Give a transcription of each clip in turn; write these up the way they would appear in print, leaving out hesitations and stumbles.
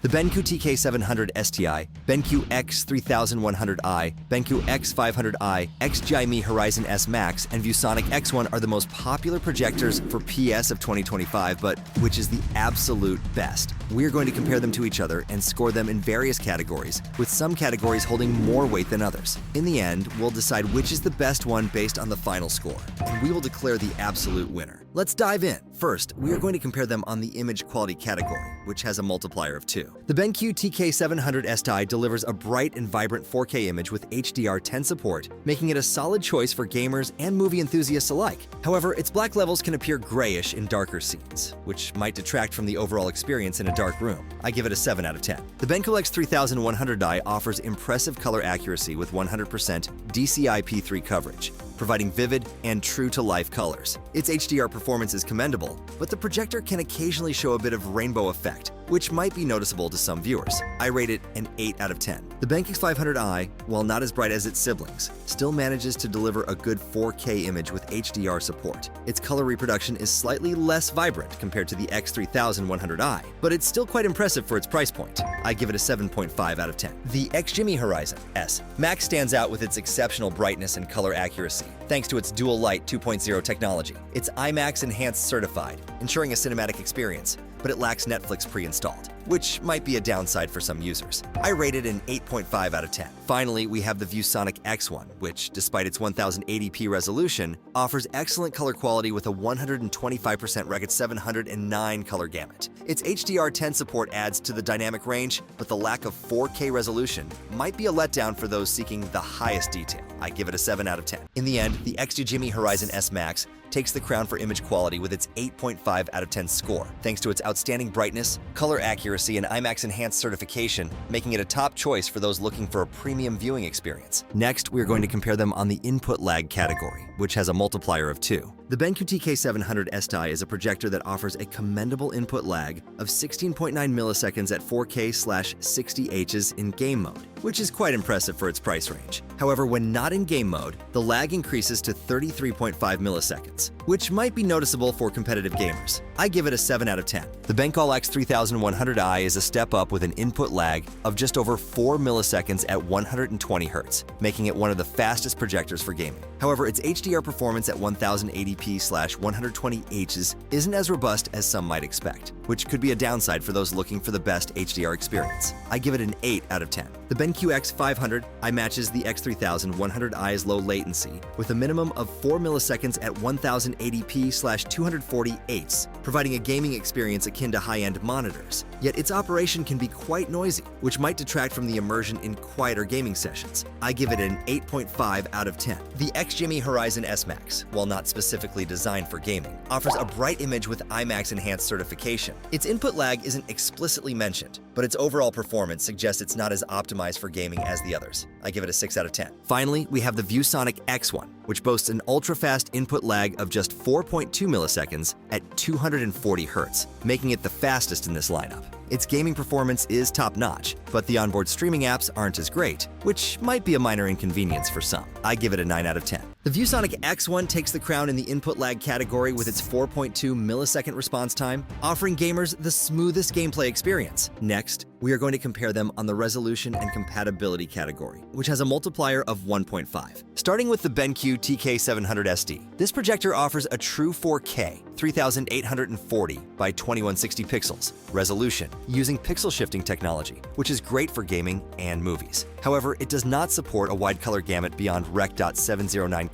The BenQ TK700STi, BenQ X3100i, BenQ X500i, XGIMI HORIZON S Max, and Viewsonic X1 are the most popular projectors for PS of 2025, but which is the absolute best? We're going to compare them to each other and score them in various categories, with some categories holding more weight than others. In the end, we'll decide which is the best one based on the final score, and we will declare the absolute winner. Let's dive in. First, we are going to compare them on the image quality category, which has a multiplier of 2. The BenQ TK700STi delivers a bright and vibrant 4K image with HDR10 support, making it a solid choice for gamers and movie enthusiasts alike. However, its black levels can appear grayish in darker scenes, which might detract from the overall experience in a dark room. I give it a 7 out of 10. The BenQ X3100i offers impressive color accuracy with 100% DCI-P3 coverage, providing vivid and true-to-life colors. Its HDR performance is commendable, but the projector can occasionally show a bit of rainbow effect, which might be noticeable to some viewers. I rate it an 8 out of 10. The BenQ X500i, while not as bright as its siblings, still manages to deliver a good 4K image with HDR support. Its color reproduction is slightly less vibrant compared to the X3100i, but it's still quite impressive for its price point. I give it a 7.5 out of 10. The XGIMI HORIZON S Max stands out with its exceptional brightness and color accuracy, thanks to its dual light 2.0 technology. It's IMAX enhanced certified, ensuring a cinematic experience, but it lacks Netflix pre-installed, which might be a downside for some users. I rate it an 8.5 out of 10. Finally, we have the Viewsonic X1, which, despite its 1080p resolution, offers excellent color quality with a 125% Rec 709 color gamut. Its HDR10 support adds to the dynamic range, but the lack of 4K resolution might be a letdown for those seeking the highest detail. I give it a 7 out of 10. In the end, the XGIMI HORIZON S Max takes the crown for image quality with its 8.5 out of 10 score, thanks to its outstanding brightness, color accuracy, and IMAX enhanced certification, making it a top choice for those looking for a premium viewing experience. Next, we are going to compare them on the input lag category, which has a multiplier of 2. The BenQ TK700STi is a projector that offers a commendable input lag of 16.9 milliseconds at 4K/60Hz in game mode, which is quite impressive for its price range. However, when not in game mode, the lag increases to 33.5 milliseconds, which might be noticeable for competitive gamers. I give it a 7 out of 10. The BenQ X3100i is a step up with an input lag of just over 4 milliseconds at 120 Hz, making it one of the fastest projectors for gaming. However, its HDR performance at 1080p/120Hz isn't as robust as some might expect, which could be a downside for those looking for the best HDR experience. I give it an 8 out of 10. The BenQ X500i matches the X3100i's low latency with a minimum of 4 milliseconds at 1080p/240Hz, providing a gaming experience akin to high-end monitors. Yet its operation can be quite noisy, which might detract from the immersion in quieter gaming sessions. I give it an 8.5 out of 10. The XGIMI HORIZON S Max, while not specifically designed for gaming, offers a bright image with IMAX enhanced certification. Its input lag isn't explicitly mentioned, but its overall performance suggests it's not as optimized for gaming as the others. I give it a 6 out of 10. Finally, we have the Viewsonic X1, which boasts an ultra-fast input lag of just 4.2 milliseconds at 240 Hz, making it the fastest in this lineup. Its gaming performance is top-notch, but the onboard streaming apps aren't as great, which might be a minor inconvenience for some. I give it a 9 out of 10. The Viewsonic X1 takes the crown in the input lag category with its 4.2 millisecond response time, offering gamers the smoothest gameplay experience. Next, we are going to compare them on the resolution and compatibility category, which has a multiplier of 1.5. Starting with the BenQ TK700STi, this projector offers a true 4K 3840 by 2160 pixels resolution using pixel shifting technology, which is great for gaming and movies. However, it does not support a wide color gamut beyond Rec. 709,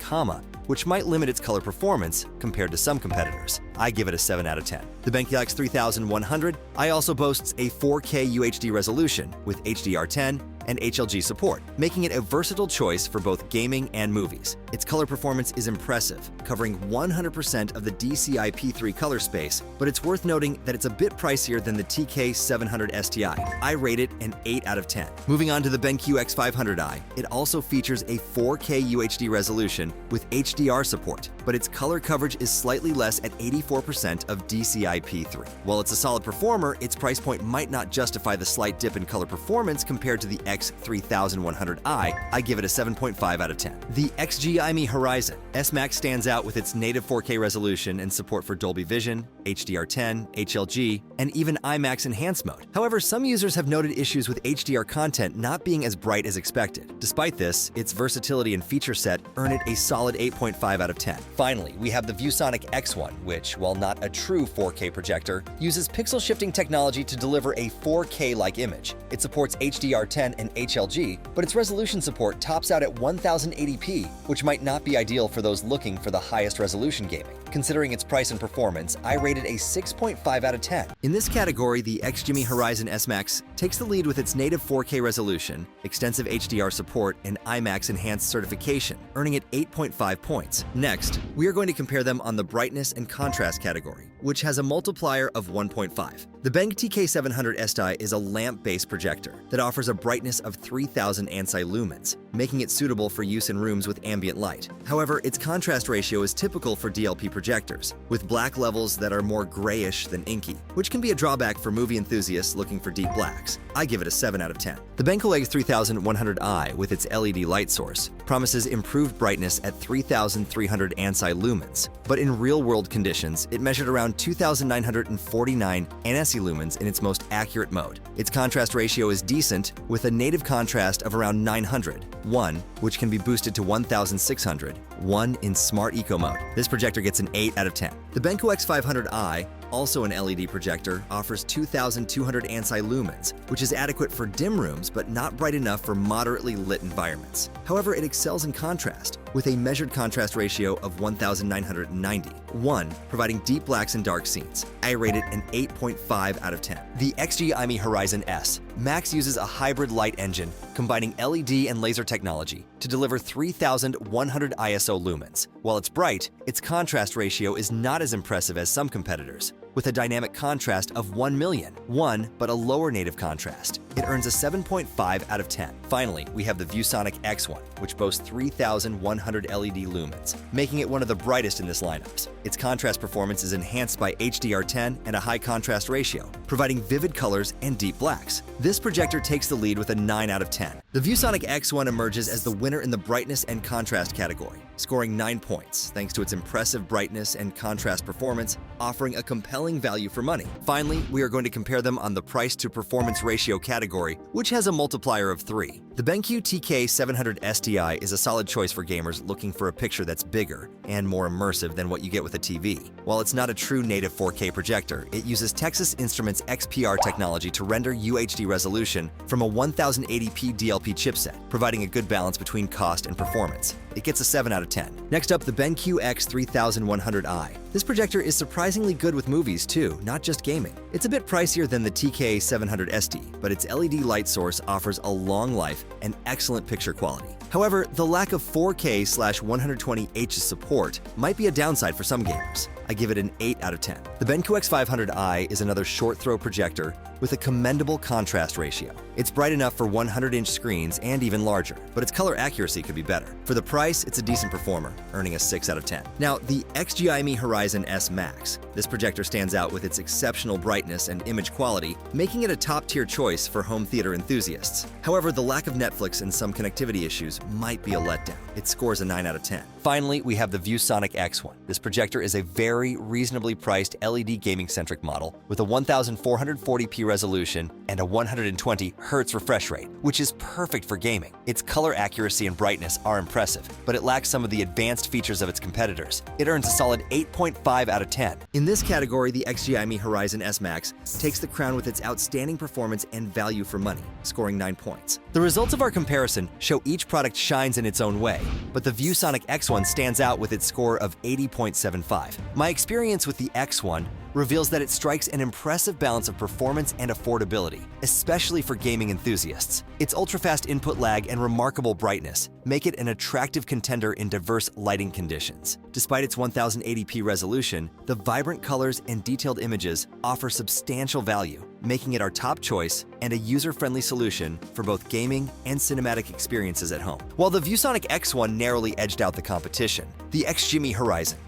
which might limit its color performance compared to some competitors. I give it a 7 out of 10. The BenQ X3100i also boasts a 4K UHD resolution with HDR10 and HLG support, making it a versatile choice for both gaming and movies. Its color performance is impressive, covering 100% of the DCI-P3 color space, but it's worth noting that it's a bit pricier than the TK700STi. I rate it an 8 out of 10. Moving on to the BenQ X500i, it also features a 4K UHD resolution with HDR support, but its color coverage is slightly less at 85% 94% of DCI-P3. While it's a solid performer, its price point might not justify the slight dip in color performance compared to the X3100i. I give it a 7.5 out of 10. The XGIMI HORIZON S Max stands out with its native 4K resolution and support for Dolby Vision, HDR10, HLG, and even IMAX Enhanced mode. However, some users have noted issues with HDR content not being as bright as expected. Despite this, its versatility and feature set earn it a solid 8.5 out of 10. Finally, we have the Viewsonic X1, which, while not a true 4K projector, uses pixel shifting technology to deliver a 4K-like image. It supports HDR10 and HLG, but its resolution support tops out at 1080p, which might not be ideal for those looking for the highest resolution gaming. Considering its price and performance, I rated a 6.5 out of 10. In this category, the XGIMI HORIZON S Max takes the lead with its native 4K resolution, extensive HDR support, and IMAX Enhanced certification, earning it 8.5 points. Next, we are going to compare them on the brightness and contrast category, which has a multiplier of 1.5. The BenQ TK700STi is a lamp-based projector that offers a brightness of 3000 ANSI lumens, making it suitable for use in rooms with ambient light. However, its contrast ratio is typical for DLP projectors, with black levels that are more grayish than inky, which can be a drawback for movie enthusiasts looking for deep blacks. I give it a 7 out of 10. The BenQ X3100i, with its LED light source, promises improved brightness at 3300 ANSI lumens, but in real-world conditions, it measured around 2949 ANSI lumens in its most accurate mode. Its contrast ratio is decent, with a native contrast of around 900, 1, which can be boosted to 1600, 1 in Smart Eco mode. This projector gets an 8 out of 10. The BenQ X500i, also an LED projector, offers 2200 ANSI lumens, which is adequate for dim rooms but not bright enough for moderately lit environments. However, it excels in contrast, with a measured contrast ratio of 1990, 1, providing deep blacks and dark scenes. I rate it an 8.5 out of 10. The XGIMI HORIZON S Max uses a hybrid light engine combining LED and laser technology to deliver 3100 ISO lumens. While it's bright, its contrast ratio is not as impressive as some competitors, with a dynamic contrast of 1 million, 1, but a lower native contrast. It earns a 7.5 out of 10. Finally, we have the Viewsonic X1, which boasts 3100 LED lumens, making it one of the brightest in this lineup. Its contrast performance is enhanced by HDR10 and a high contrast ratio, providing vivid colors and deep blacks. This projector takes the lead with a 9 out of 10. The Viewsonic X1 emerges as the winner in the brightness and contrast category, scoring 9 points thanks to its impressive brightness and contrast performance, offering a compelling value for money. Finally, we are going to compare them on the price to performance ratio category, which has a multiplier of 3. The BenQ TK700STi is a solid choice for gamers looking for a picture that's bigger and more immersive than what you get with a TV. While it's not a true native 4K projector, it uses Texas Instruments XPR technology to render UHD resolution from a 1080p DLP chipset, providing a good balance between cost and performance. It gets a 7 out of 10. Next up, the BenQ X3100i. This projector is surprisingly good with movies too, not just gaming. It's a bit pricier than the TK700STi, but its LED light source offers a long life and excellent picture quality. However, the lack of 4K/120Hz support might be a downside for some gamers. I give it an 8 out of 10. The BenQ X500i is another short-throw projector with a commendable contrast ratio. It's bright enough for 100-inch screens and even larger, but its color accuracy could be better. For the price, it's a decent performer, earning a 6 out of 10. Now, the XGIMI HORIZON S Max. This projector stands out with its exceptional brightness and image quality, making it a top-tier choice for home theater enthusiasts. However, the lack of Netflix and some connectivity issues might be a letdown. It scores a 9 out of 10. Finally, we have the Viewsonic X1. This projector is a very reasonably priced LED gaming-centric model with a 1440p resolution and a 120 Hz refresh rate, which is perfect for gaming. Its color accuracy and brightness are impressive, but it lacks some of the advanced features of its competitors. It earns a solid 8.5 out of 10. In this category, the XGIMI HORIZON S Max takes the crown with its outstanding performance and value for money, scoring 9 points. The results of our comparison show each product shines in its own way, but the Viewsonic X1 stands out with its score of 80.75. My experience with the X1 reveals that it strikes an impressive balance of performance and affordability, especially for gaming enthusiasts. Its ultra-fast input lag and remarkable brightness make it an attractive contender in diverse lighting conditions. Despite its 1080p resolution, the vibrant colors and detailed images offer substantial value, making it our top choice and a user-friendly solution for both gaming and cinematic experiences at home. While the Viewsonic X1 narrowly edged out the competition, the XGIMI HORIZON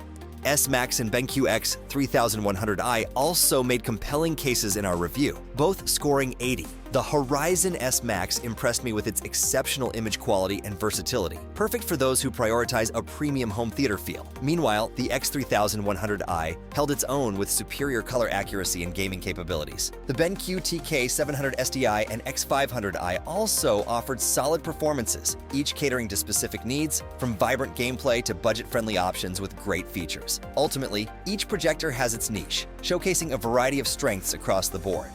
S Max and BenQ X3100i also made compelling cases in our review, both scoring 80. The Horizon S Max impressed me with its exceptional image quality and versatility, perfect for those who prioritize a premium home theater feel. Meanwhile, the X3100i held its own with superior color accuracy and gaming capabilities. The BenQ TK700STi and X500i also offered solid performances, each catering to specific needs, from vibrant gameplay to budget-friendly options with great features. Ultimately, each projector has its niche, showcasing a variety of strengths across the board.